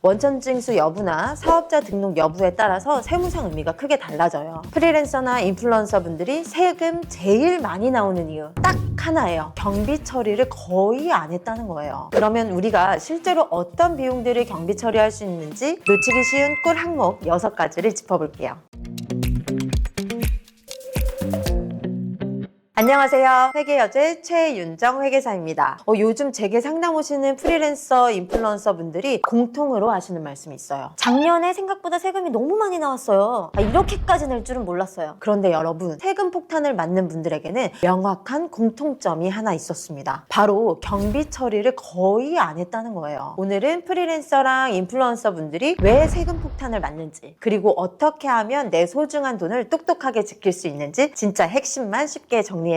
원천징수 여부나 사업자 등록 여부에 따라서 세무상 의미가 크게 달라져요. 프리랜서나 인플루언서 분들이 세금 제일 많이 나오는 이유 딱 하나예요. 경비 처리를 거의 안 했다는 거예요. 그러면 우리가 실제로 어떤 비용들을 경비 처리할 수 있는지 놓치기 쉬운 꿀 항목 6가지를 짚어볼게요. 안녕하세요. 회계여제 최윤정 회계사입니다. 요즘 제게 상담 오시는 프리랜서, 인플루언서 분들이 공통으로 하시는 말씀이 있어요. 작년에 생각보다 세금이 너무 많이 나왔어요. 이렇게까지 낼 줄은 몰랐어요. 그런데 여러분, 세금 폭탄을 맞는 분들에게는 명확한 공통점이 하나 있었습니다. 바로 경비 처리를 거의 안 했다는 거예요. 오늘은 프리랜서랑 인플루언서 분들이 왜 세금 폭탄을 맞는지, 그리고 어떻게 하면 내 소중한 돈을 똑똑하게 지킬 수 있는지 진짜 핵심만 쉽게 정리해드릴게요.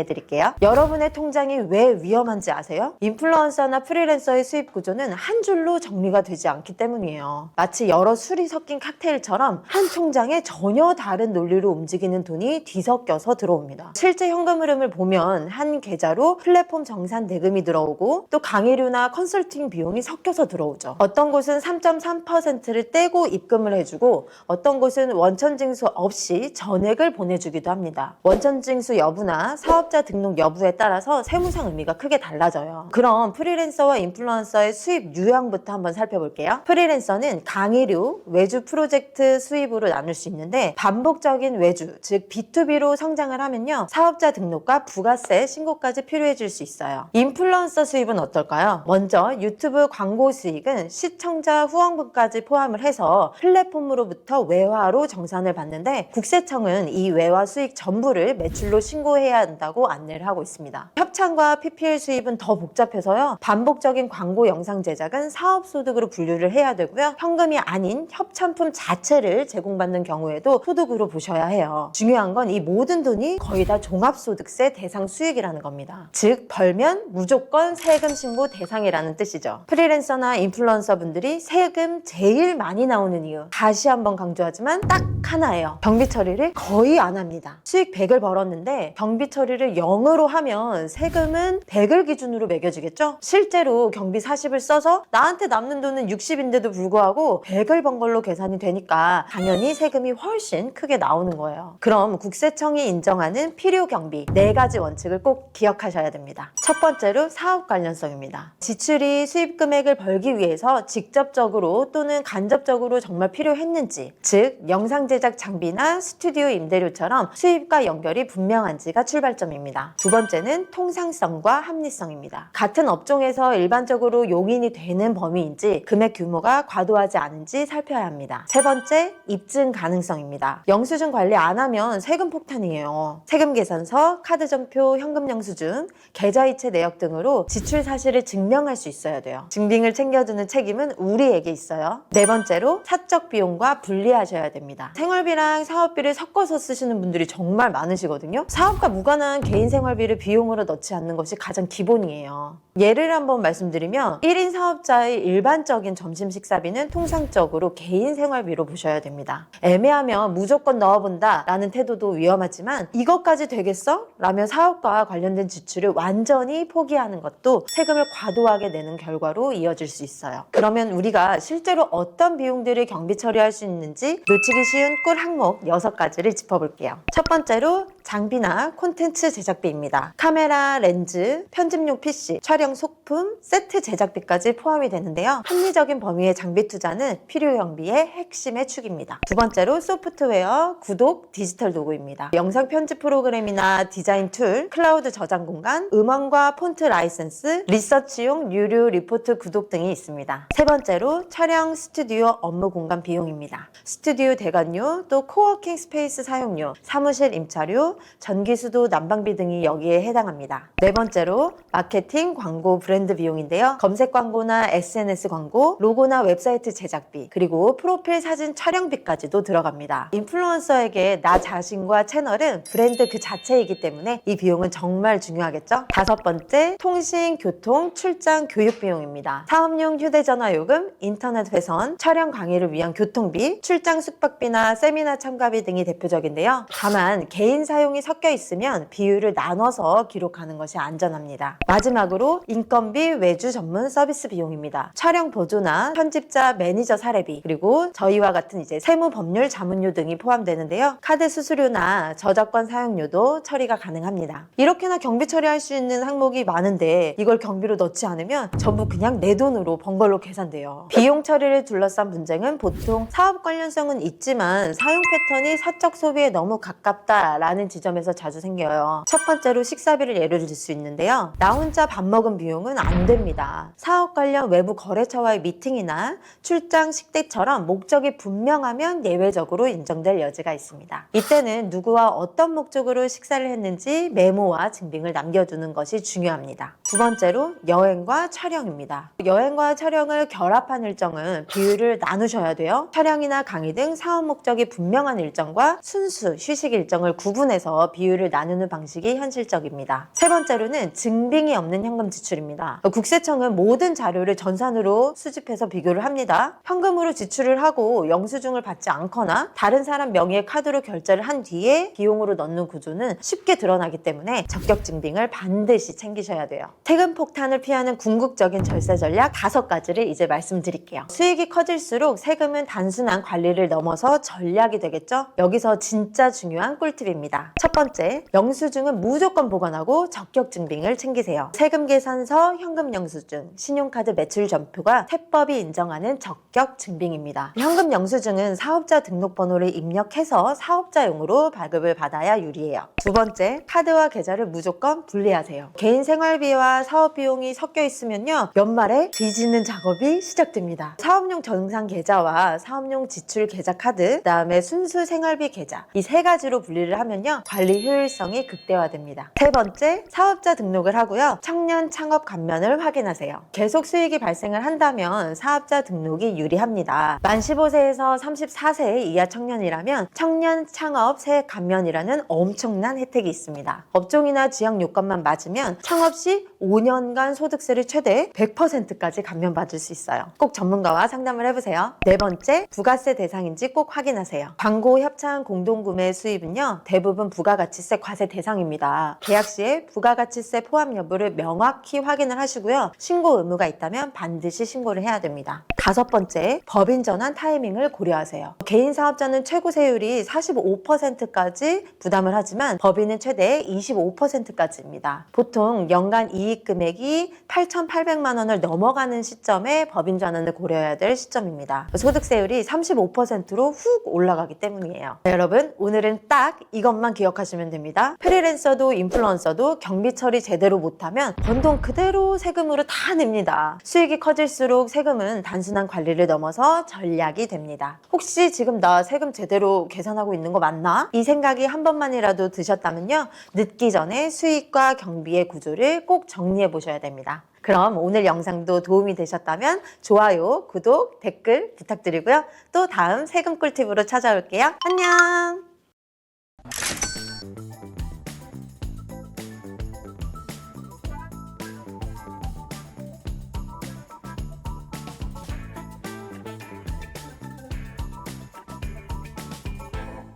여러분의 통장이 왜 위험한지 아세요? 인플루언서나 프리랜서의 수입 구조는 한 줄로 정리가 되지 않기 때문이에요. 마치 여러 술이 섞인 칵테일처럼 한 통장에 전혀 다른 논리로 움직이는 돈이 뒤섞여서 들어옵니다. 실제 현금 흐름을 보면 한 계좌로 플랫폼 정산 대금이 들어오고 또 강의료나 컨설팅 비용이 섞여서 들어오죠. 어떤 곳은 3.3%를 떼고 입금을 해주고 어떤 곳은 원천징수 없이 전액을 보내주기도 합니다. 원천징수 여부나 사업자 등록 여부에 따라서 세무상 의미가 크게 달라져요. 그럼 프리랜서와 인플루언서의 수입 유형부터 한번 살펴볼게요. 프리랜서는 강의료, 외주 프로젝트 수입으로 나눌 수 있는데 반복적인 외주, 즉 B2B로 성장을 하면요, 사업자 등록과 부가세 신고까지 필요해질 수 있어요. 인플루언서 수입은 어떨까요? 먼저 유튜브 광고 수익은 시청자 후원금까지 포함을 해서 플랫폼으로부터 외화로 정산을 받는데 국세청은 이 외화 수익 전부를 매출로 신고해야 한다고 안내를 하고 있습니다. 협찬과 PPL 수입은 더 복잡해서요, 반복적인 광고 영상 제작은 사업소득으로 분류를 해야 되고요, 현금이 아닌 협찬품 자체를 제공받는 경우에도 소득으로 보셔야 해요. 중요한 건 이 모든 돈이 거의 다 종합소득세 대상 수익이라는 겁니다. 즉 벌면 무조건 세금 신고 대상이라는 뜻이죠. 프리랜서나 인플루언서 분들이 세금 제일 많이 나오는 이유 다시 한번 강조하지만 딱 하나예요. 경비 처리를 거의 안 합니다. 수익 100을 벌었는데 경비 처리를 0으로 하면 세금은 100을 기준으로 매겨지겠죠? 실제로 경비 40을 써서 나한테 남는 돈은 60인데도 불구하고 100을 번 걸로 계산이 되니까 당연히 세금이 훨씬 크게 나오는 거예요. 그럼 국세청이 인정하는 필요 경비 4가지 원칙을 꼭 기억하셔야 됩니다. 첫 번째로 사업 관련성입니다. 지출이 수입 금액을 벌기 위해서 직접적으로 또는 간접적으로 정말 필요했는지, 즉 영상 제작 장비나 스튜디오 임대료처럼 수입과 연결이 분명한지가 출발점입니다. 두 번째는 통상성과 합리성입니다. 같은 업종에서 일반적으로 용인이 되는 범위인지 금액 규모가 과도하지 않은지 살펴야 합니다. 세 번째, 입증 가능성입니다. 영수증 관리 안 하면 세금 폭탄이에요. 세금 계산서, 카드 전표, 현금 영수증, 계좌이체 내역 등으로 지출 사실을 증명할 수 있어야 돼요. 증빙을 챙겨주는 책임은 우리에게 있어요. 네 번째로 사적 비용과 분리하셔야 됩니다. 생활비랑 사업비를 섞어서 쓰시는 분들이 정말 많으시거든요. 사업과 무관한 개인 생활비를 비용으로 넣지 않는 것이 가장 기본이에요. 예를 한번 말씀드리면 1인 사업자의 일반적인 점심 식사비는 통상적으로 개인 생활비로 보셔야 됩니다. 애매하면 무조건 넣어본다 라는 태도도 위험하지만 이것까지 되겠어? 라며 사업과 관련된 지출을 완전히 포기하는 것도 세금을 과도하게 내는 결과로 이어질 수 있어요. 그러면 우리가 실제로 어떤 비용들을 경비 처리할 수 있는지 놓치기 쉬운 꿀 항목 6가지를 짚어볼게요. 첫 번째로 장비나 콘텐츠 제작비입니다. 카메라, 렌즈, 편집용 PC, 촬영 소품, 세트 제작비까지 포함이 되는데요. 합리적인 범위의 장비 투자는 필요 경비의 핵심의 축입니다. 두 번째로 소프트웨어, 구독, 디지털 도구입니다. 영상 편집 프로그램이나 디자인 툴, 클라우드 저장 공간, 음원과 폰트 라이센스, 리서치용 유료 리포트 구독 등이 있습니다. 세 번째로 촬영 스튜디오 업무 공간 비용입니다. 스튜디오 대관료, 또 코워킹 스페이스 사용료, 사무실 임차료, 전기수도 난방비 등이 여기에 해당합니다. 네 번째로 마케팅, 광고, 브랜드 비용인데요. 검색 광고나 SNS 광고, 로고나 웹사이트 제작비, 그리고 프로필 사진 촬영비까지도 들어갑니다. 인플루언서에게 나 자신과 채널은 브랜드 그 자체이기 때문에 이 비용은 정말 중요하겠죠? 다섯 번째, 통신, 교통, 출장, 교육 비용입니다. 사업용 휴대전화 요금, 인터넷 회선, 촬영 강의를 위한 교통비, 출장 숙박비나 비용이나 세미나 참가비 등이 대표적인데요. 다만 개인 사용이 섞여 있으면 비율을 나눠서 기록하는 것이 안전합니다. 마지막으로 인건비, 외주 전문 서비스 비용입니다. 촬영 보조나 편집자, 매니저 사례비, 그리고 저희와 같은 이제 세무, 법률, 자문료 등이 포함되는데요. 카드 수수료나 저작권 사용료도 처리가 가능합니다. 이렇게나 경비 처리할 수 있는 항목이 많은데 이걸 경비로 넣지 않으면 전부 그냥 내 돈으로 번 걸로 계산돼요. 비용 처리를 둘러싼 분쟁은 보통 사업 관련성은 있지만 사용 패턴이 사적 소비에 너무 가깝다라는 지점에서 자주 생겨요. 첫 번째로 식사비를 예를 들 수 있는데요. 나 혼자 밥 먹은 비용은 안 됩니다. 사업 관련 외부 거래처와의 미팅이나 출장, 식대처럼 목적이 분명하면 예외적으로 인정될 여지가 있습니다. 이때는 누구와 어떤 목적으로 식사를 했는지 메모와 증빙을 남겨두는 것이 중요합니다. 두 번째로 여행과 촬영입니다. 여행과 촬영을 결합한 일정은 비율을 나누셔야 돼요. 촬영이나 강의 등 사업 목적이 분명한 일정과 순수 휴식 일정을 구분해서 비율을 나누는 방식이 현실적입니다. 세 번째로는 증빙이 없는 현금 지출입니다. 국세청은 모든 자료를 전산으로 수집해서 비교를 합니다. 현금으로 지출을 하고 영수증을 받지 않거나 다른 사람 명의의 카드로 결제를 한 뒤에 비용으로 넣는 구조는 쉽게 드러나기 때문에 적격 증빙을 반드시 챙기셔야 돼요. 세금 폭탄을 피하는 궁극적인 절세 전략 5가지를 이제 말씀드릴게요. 수익이 커질수록 세금은 단순한 관리를 넘어서 전략이 되겠죠? 여기서 진짜 중요한 꿀팁입니다. 첫 번째, 영수증은 무조건 보관하고 적격 증빙을 챙기세요. 세금 계산서, 현금 영수증, 신용카드 매출 전표가 세법이 인정하는 적격 증빙입니다. 현금 영수증은 사업자 등록번호를 입력해서 사업자용으로 발급을 받아야 유리해요. 두 번째, 카드와 계좌를 무조건 분리하세요. 개인 생활비와 사업 비용이 섞여 있으면요, 연말에 뒤지는 작업이 시작됩니다. 사업용 정상 계좌와 사업용 지출 계좌 카드, 그다음에 순수 생활비 계좌, 이 3가지로 분리를 하면요, 관리 효율성이 극대화됩니다. 세 번째, 사업자 등록을 하고요, 청년 창업 감면을 확인하세요. 계속 수익이 발생을 한다면 사업자 등록이 유리합니다. 만 15세에서 34세 이하 청년이라면 청년 창업 세액 감면이라는 엄청난 혜택이 있습니다. 업종이나 지역 요건만 맞으면 창업 시 5년간 소득세를 최대 100%까지 감면받을 수 있어요. 꼭 전문가와 상담을 해보세요. 네 번째, 부가세 대상인지 꼭 확인하세요. 광고, 협찬, 공동구매 수입은요, 대부분 부가가치세 과세 대상입니다. 계약 시에 부가가치세 포함 여부를 명확히 확인을 하시고요. 신고 의무가 있다면 반드시 신고를 해야 됩니다. 다섯 번째, 법인 전환 타이밍을 고려하세요. 개인 사업자는 최고 세율이 45%까지 부담을 하지만 법인은 최대 25%까지입니다. 보통 연간 이익 금액이 8,800만 원을 넘어가는 시점에 법인 전환을 고려해야 될 시점입니다. 소득세율이 35%로 훅 올라가기 때문이에요. 네, 여러분, 오늘은 딱 이것만 기억하시면 됩니다. 프리랜서도 인플루언서도 경비 처리 제대로 못하면 번 돈 그대로 세금으로 다 냅니다. 수익이 커질수록 세금은 단순한 관리를 넘어서 전략이 됩니다. 혹시 지금 나 세금 제대로 계산하고 있는 거 맞나? 이 생각이 한 번만이라도 드셨다면요, 늦기 전에 수익과 경비의 구조를 꼭 정리해 보셔야 됩니다. 그럼 오늘 영상도 도움이 되셨다면 좋아요, 구독, 댓글 부탁드리고요. 또 다음 세금 꿀팁으로 찾아올게요. 안녕!